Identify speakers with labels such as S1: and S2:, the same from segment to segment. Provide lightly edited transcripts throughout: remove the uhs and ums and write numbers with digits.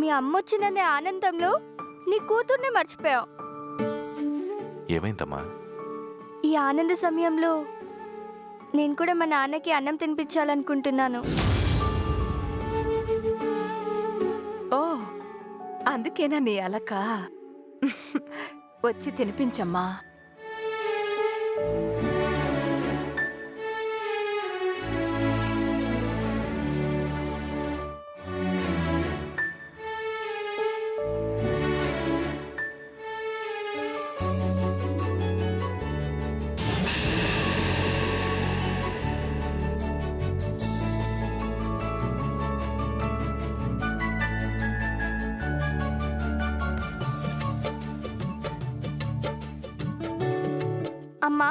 S1: మీ అమ్మొచ్చిందనే ఆనందంలో నీ కూతుర్ని మర్చిపోయావు.
S2: ఏమైందమ్మా?
S1: ఈ ఆనంద సమయంలో నేను కూడా మా నాన్నకి అన్నం తినిపించాలనుకుంటున్నాను.
S3: ఓ, అందుకేనా నీ అలక? వచ్చి తినిపించమ్మా.
S1: అమ్మా,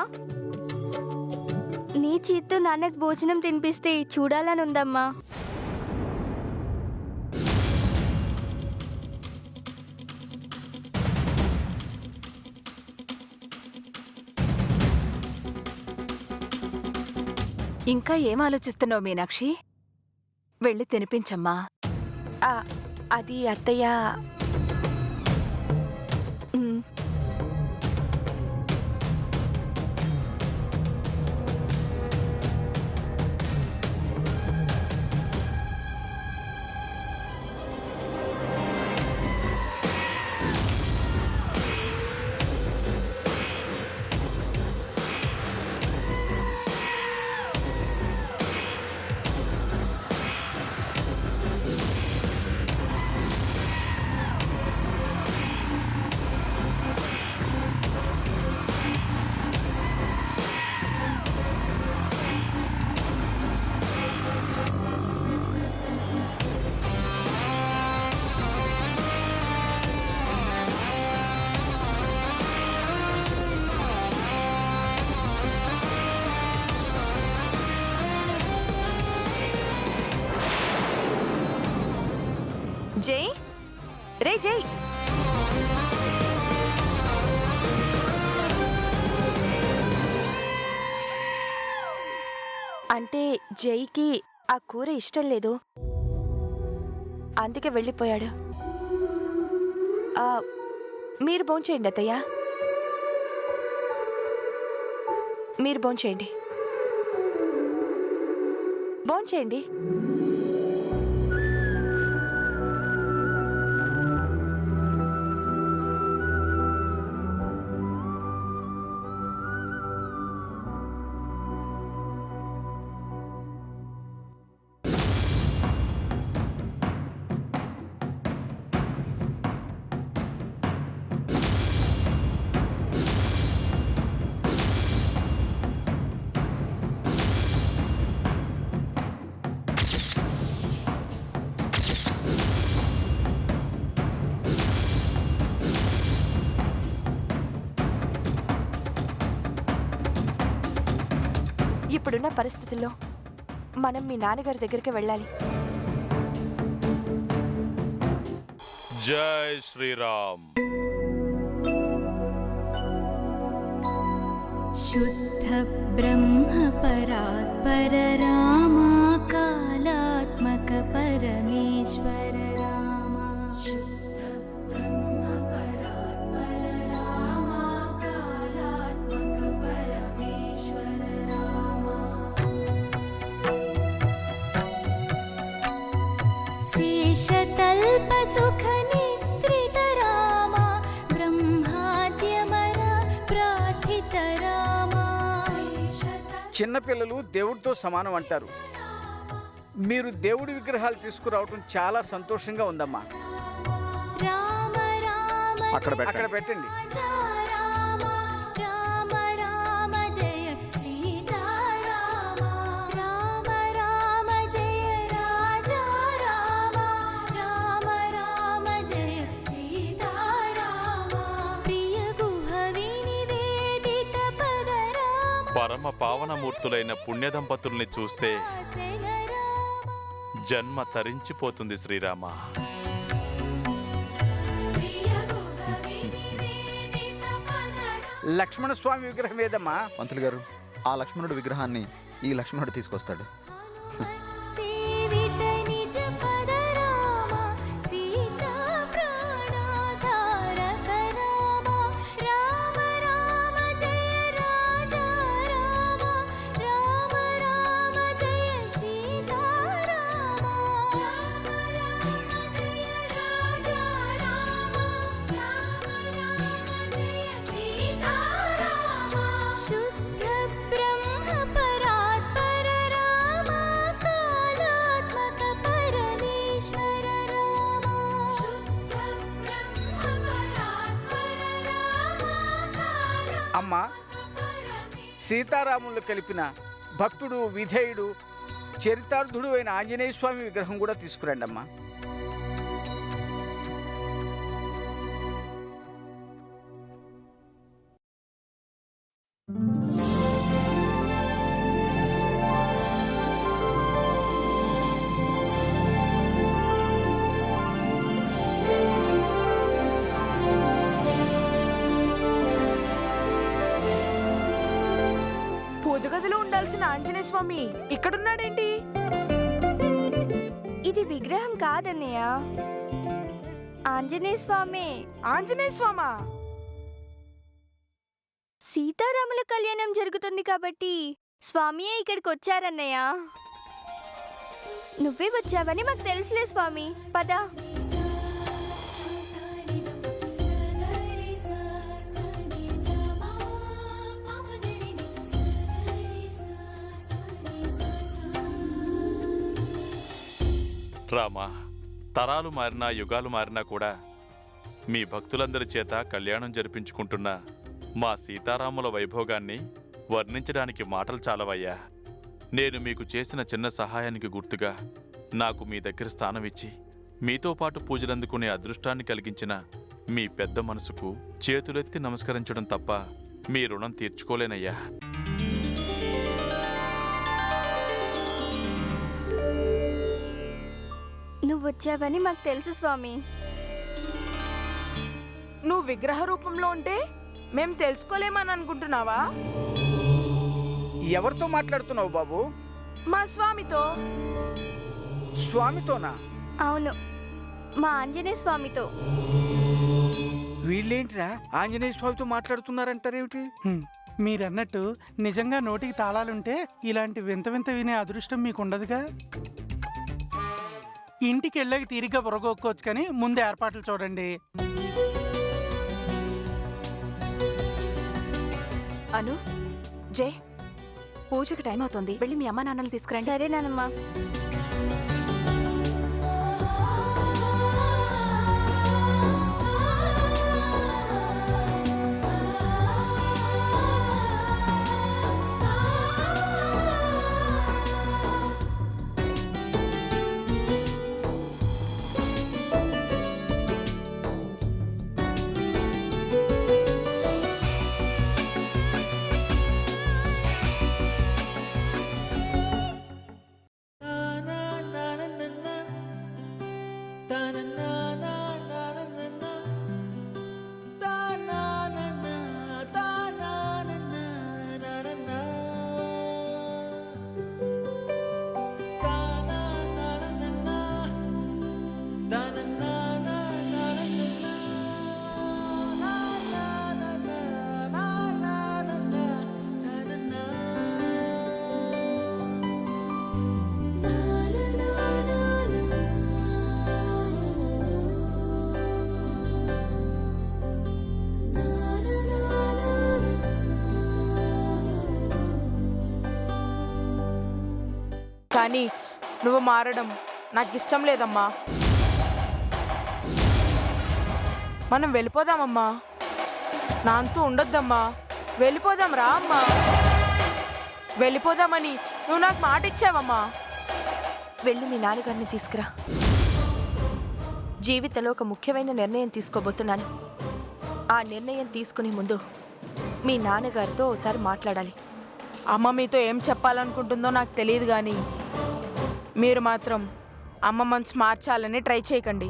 S1: నీ చేత్తో నాన్నకు భోజనం తినిపిస్తే చూడాలని ఉందమ్మా.
S3: ఇంకా ఏం ఆలోచిస్తున్నావు మీనాక్షి? వెళ్ళి తినిపించమ్మా. అది అత్తయ్య. జై, రే జై, అంటే జైకి ఆ కూర ఇష్టం లేదు, అందుకే వెళ్ళిపోయాడు. మీరు భోంచేయండి అత్తయ్య, మీరు భోంచేయండి, భోంచేయండి. ఇప్పుడున్న పరిస్థితుల్లో మనం మీ నాన్నగారి దగ్గరికి వెళ్ళాలి.
S2: జై శ్రీరామ్.
S4: శుద్ధ బ్రహ్మ పరాత్పర రామా కాలాత్మక పరమేశ్వర రామా. శుద్ధ బ్రహ్మ పరాత్పర రామా కాలాత్మక పరమేశ్వర రామా. శేషతల్ప సుఖ నిద్రిత రామా బ్రహ్మాద్యమర ప్రార్థిత రామా.
S5: చిన్నపిల్లలు దేవుడితో సమానం అంటారు. మీరు దేవుడి విగ్రహాలు తీసుకురావటం చాలా సంతోషంగా ఉందమ్మా.
S4: రామ రామ
S5: అక్కడ పెట్టండి.
S4: రామ రామ రామ జయ సీతారామ. రామ రామ జయ రాజా రామ. రామ రామ జయ సీతారామ. ప్రియ గుహ వినివేదిత పద రామ.
S2: పరమ పావనమూర్తులైన పుణ్యదంపతుల్ని చూస్తే జన్మ తరించిపోతుంది శ్రీరామ.
S5: లక్ష్మణస్వామి విగ్రహం ఏదమ్మా?
S6: పంతులు గారు, ఆ లక్ష్మణుడి విగ్రహాన్ని ఈ లక్ష్మణుడు తీసుకొస్తాడు.
S4: సేవిత నిజ పద రామ సీత
S5: అమ్మా, సీతారాములు కలిపిన భక్తుడు, విధేయుడు, చరితార్థుడు అయిన ఆంజనేయ స్వామి విగ్రహం కూడా తీసుకురండి అమ్మా.
S3: పూజ గదిలో ఉండాల్సిన ఆంజనేయ స్వామి ఇక్కడున్నాడేంటి?
S1: ఇది విగ్రహం కాదన్నయ్య, ఆంజనేయ స్వామి.
S3: ఆంజనేయ స్వామా?
S1: సీతారాముల కళ్యాణం జరుగుతుంది కాబట్టి స్వామియే ఇక్కడికి వచ్చారన్నయ్య. నువ్వే వచ్చావని మాకు తెలుసులే స్వామి, పద.
S2: రామా, తరాలు మారినా యుగాలు మారినా కూడా మీ భక్తులందరి చేత కళ్యాణం జరిపించుకుంటున్న మా సీతారాముల వైభోగాన్ని వర్ణించడానికి మాటలు చాలవయ్యా. నేను మీకు చేసిన చిన్న సహాయానికి గుర్తుగా నాకు మీ దగ్గర స్థానం ఇచ్చి మీతో పాటు పూజలందుకునే అదృష్టాన్ని కలిగించిన మీ పెద్ద మనసుకు చేతులెత్తి నమస్కరించడం తప్ప మీ రుణం తీర్చుకోలేనయ్యా.
S1: నువ్వు వచ్చావని మాకు తెలుసు స్వామి.
S3: నువ్వు విగ్రహ రూపంలో ఉంటే మేం తెలుసుకోలేమని అనుకుంటున్నావా?
S5: ఎవరితో మాట్లాడుతున్నావు బాబు?
S3: మా స్వామితో.
S5: స్వామితోనా?
S1: అవును, మా ఆంజనేయ స్వామితో.
S5: వీళ్ళేంట్రా ఆంజనేయ స్వామితో మాట్లాడుతున్నారంటారేమిటి?
S7: మీరన్నట్టు నిజంగా నోటికి తాళాలుంటే ఇలాంటి వింత వింత వినే అదృష్టం మీకు ఉండదుగా. ఇంటికి వెళ్ళాక తీరిగ్గా పొరగొక్కోవచ్చు, కానీ ముందు ఏర్పాట్లు చూడండి.
S3: అను, జై, పూజకి టైం అవుతుంది, వెళ్ళి మీ అమ్మ నాన్నలు తీసుకురండి.
S1: సరేనమ్మా.
S3: కానీ నువ్వు మారడం నాకు ఇష్టం లేదమ్మా. మనం వెళ్ళిపోదామమ్మా. నా అంతూ ఉండొద్దమ్మా. వెళ్ళిపోదాం రా అమ్మా. వెళ్ళిపోదామని నువ్వు నాకు మాట ఇచ్చావమ్మా.
S8: వెళ్ళి మీ నాన్నగారిని తీసుకురా. జీవితంలో ఒక ముఖ్యమైన నిర్ణయం తీసుకోబోతున్నాను. ఆ నిర్ణయం తీసుకునే ముందు మీ నాన్నగారితో ఒకసారి మాట్లాడాలి.
S3: అమ్మ మీతో ఏం చెప్పాలనుకుంటుందో నాకు తెలియదు, కానీ మీరు మాత్రం అమ్మ మనసు మార్చాలని ట్రై చేయకండి.